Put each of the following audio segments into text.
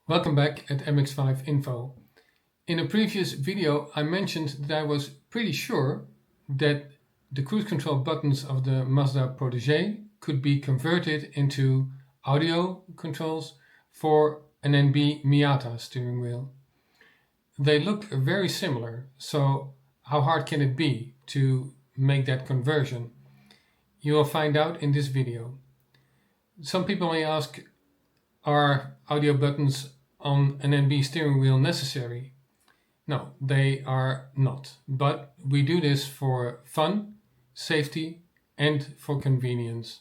Welcome back at MX-5 Info. In a previous video I mentioned that I was pretty sure that the cruise control buttons of the Mazda Protege could be converted into audio controls for an NB Miata steering wheel. They look very similar, so how hard can it be to make that conversion? You will find out in this video. Some people may ask, are audio buttons on an NB steering wheel necessary? No, they are not, but we do this for fun, safety and for convenience.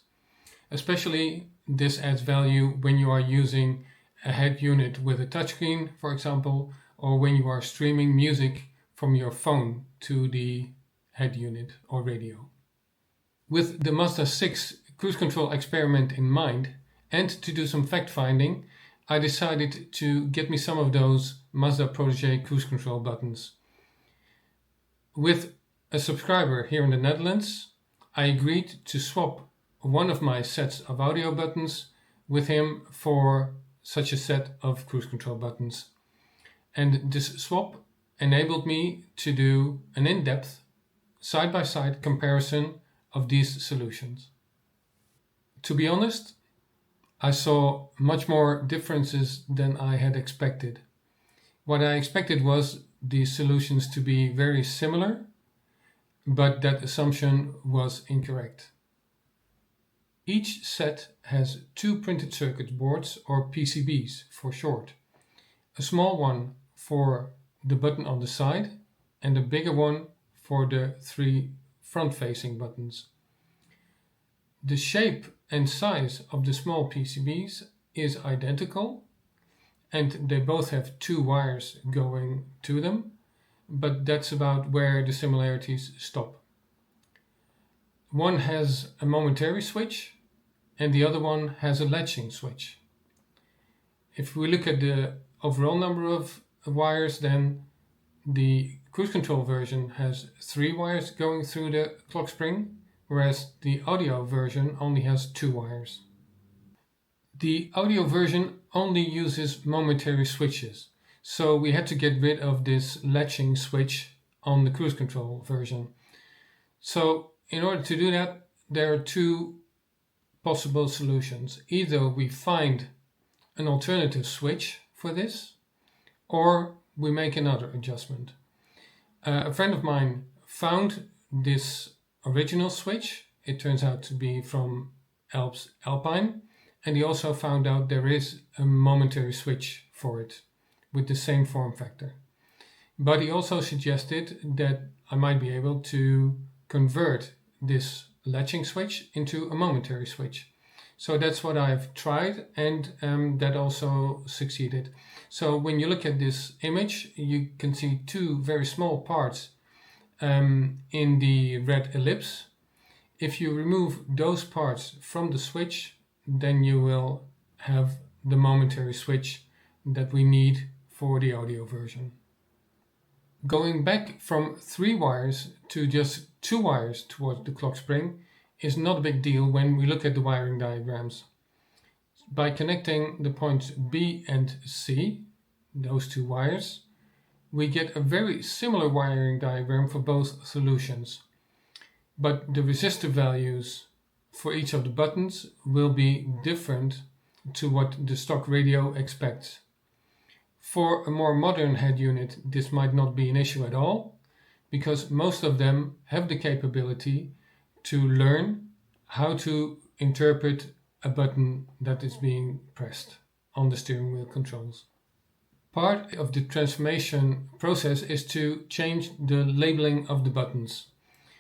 Especially this adds value when you are using a head unit with a touchscreen, for example, or when you are streaming music from your phone to the head unit or radio. With the Mazda 6 cruise control experiment in mind, and to do some fact-finding, I decided to get me some of those Mazda Protege cruise control buttons. With a subscriber here in the Netherlands, I agreed to swap one of my sets of audio buttons with him for such a set of cruise control buttons. And this swap enabled me to do an in-depth, side-by-side comparison of these solutions. To be honest, I saw much more differences than I had expected. What I expected was these solutions to be very similar, but that assumption was incorrect. Each set has two printed circuit boards, or PCBs for short. A small one for the button on the side and a bigger one for the three front-facing buttons. The shape and size of the small PCBs is identical, and they both have two wires going to them, but that's about where the similarities stop. One has a momentary switch and the other one has a latching switch. If we look at the overall number of wires, then the cruise control version has 3 wires going through the clock spring, whereas the audio version only has 2 wires. The audio version only uses momentary switches, so we had to get rid of this latching switch on the cruise control version. So in order to do that, there are 2 possible solutions. Either we find an alternative switch for this, or we make another adjustment. A friend of mine found this original switch. It turns out to be from Alps Alpine, and he also found out there is a momentary switch for it with the same form factor. But he also suggested that I might be able to convert this latching switch into a momentary switch. So that's what I've tried, and that also succeeded. So when you look at this image, you can see 2 very small parts in the red ellipse. If you remove those parts from the switch, then you will have the momentary switch that we need for the audio version. Going back from 3 wires to just 2 wires towards the clock spring is not a big deal when we look at the wiring diagrams. By connecting the points B and C, those 2 wires, we get a very similar wiring diagram for both solutions. But the resistor values for each of the buttons will be different to what the stock radio expects. For a more modern head unit, this might not be an issue at all, because most of them have the capability to learn how to interpret a button that is being pressed on the steering wheel controls. Part of the transformation process is to change the labeling of the buttons.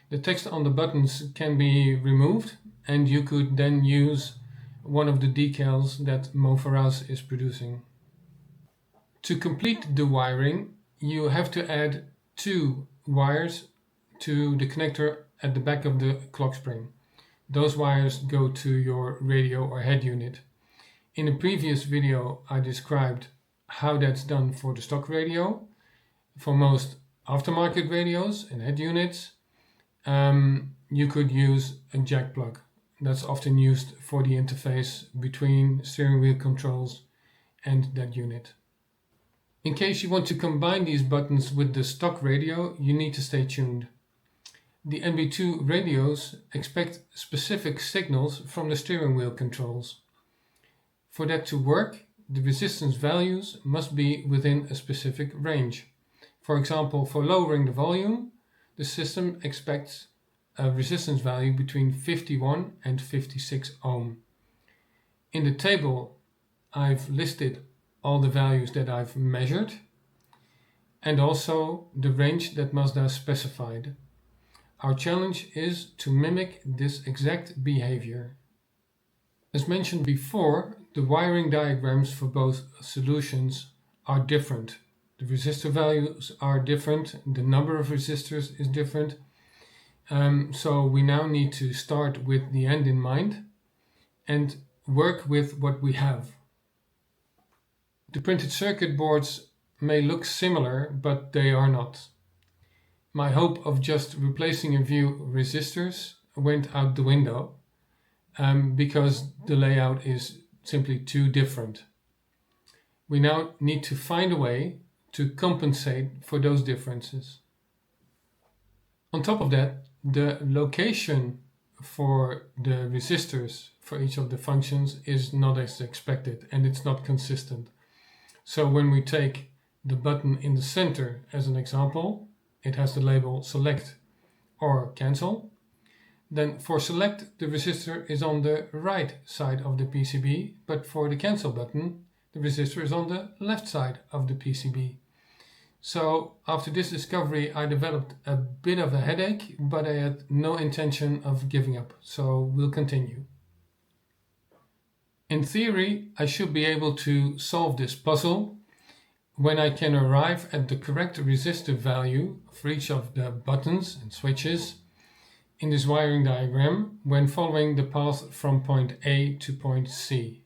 The text on the buttons can be removed, and you could then use one of the decals that Mofaraz is producing. To complete the wiring, you have to add 2 wires to the connector at the back of the clock spring. Those wires go to your radio or head unit. In a previous video I described how that's done for the stock radio. For most aftermarket radios and head units, you could use a jack plug. That's often used for the interface between steering wheel controls and that unit. In case you want to combine these buttons with the stock radio, you need to stay tuned. The NB2 radios expect specific signals from the steering wheel controls. For that to work, the resistance values must be within a specific range. For example, for lowering the volume, the system expects a resistance value between 51 and 56 ohm. In the table, I've listed all the values that I've measured and also the range that Mazda specified. Our challenge is to mimic this exact behavior. As mentioned before, the wiring diagrams for both solutions are different. The resistor values are different, the number of resistors is different. So we now need to start with the end in mind and work with what we have. The printed circuit boards may look similar, but they are not. My hope of just replacing a few resistors went out the window because the layout is simply too different. We now need to find a way to compensate for those differences. On top of that, the location for the resistors for each of the functions is not as expected and it's not consistent. So when we take the button in the center as an example, it has the label select or cancel. Then for select, the resistor is on the right side of the PCB, but for the cancel button, the resistor is on the left side of the PCB. So after this discovery, I developed a bit of a headache, but I had no intention of giving up, so we'll continue. In theory, I should be able to solve this puzzle when I can arrive at the correct resistor value for each of the buttons and switches in this wiring diagram when following the path from point A to point C.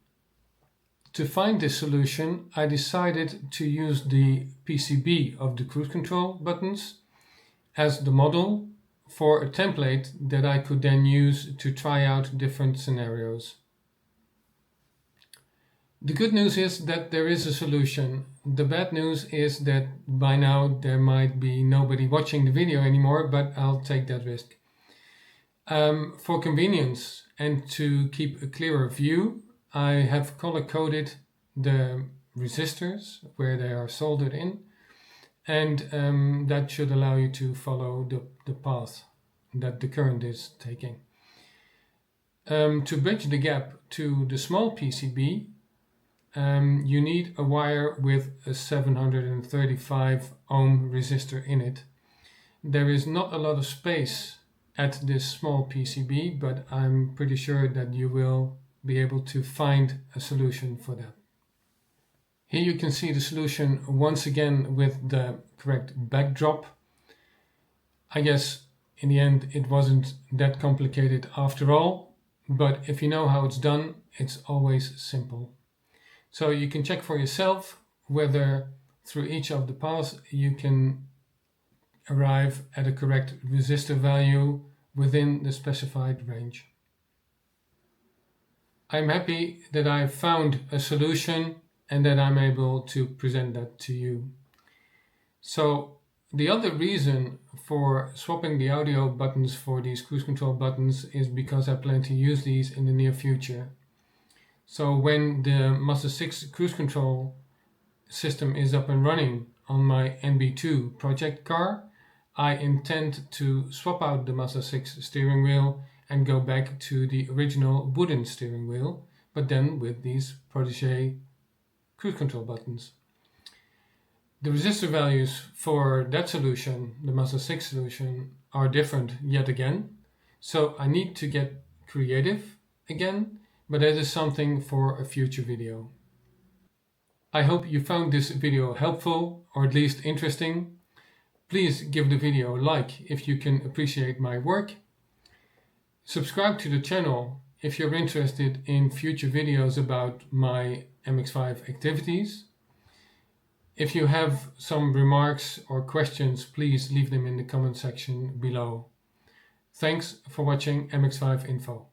To find this solution, I decided to use the PCB of the cruise control buttons as the model for a template that I could then use to try out different scenarios. The good news is that there is a solution. The bad news is that by now there might be nobody watching the video anymore, but I'll take that risk. For convenience and to keep a clearer view, I have color-coded the resistors where they are soldered in, and that should allow you to follow the path that the current is taking. To bridge the gap to the small PCB, you need a wire with a 735 ohm resistor in it. There is not a lot of space at this small PCB, but I'm pretty sure that you will be able to find a solution for that. Here you can see the solution once again with the correct backdrop. I guess in the end it wasn't that complicated after all, but if you know how it's done, it's always simple. So you can check for yourself whether through each of the paths you can arrive at a correct resistor value within the specified range. I'm happy that I've found a solution and that I'm able to present that to you. So the other reason for swapping the audio buttons for these cruise control buttons is because I plan to use these in the near future. So when the Mazda 6 cruise control system is up and running on my NB2 project car, I intend to swap out the Mazda 6 steering wheel and go back to the original wooden steering wheel, but then with these Protege cruise control buttons. The resistor values for that solution, the Mazda 6 solution, are different yet again, so I need to get creative again, but that is something for a future video. I hope you found this video helpful or at least interesting. Please give the video a like if you can appreciate my work. Subscribe to the channel if you're interested in future videos about my MX-5 activities. If you have some remarks or questions, please leave them in the comment section below. Thanks for watching MX-5 Info.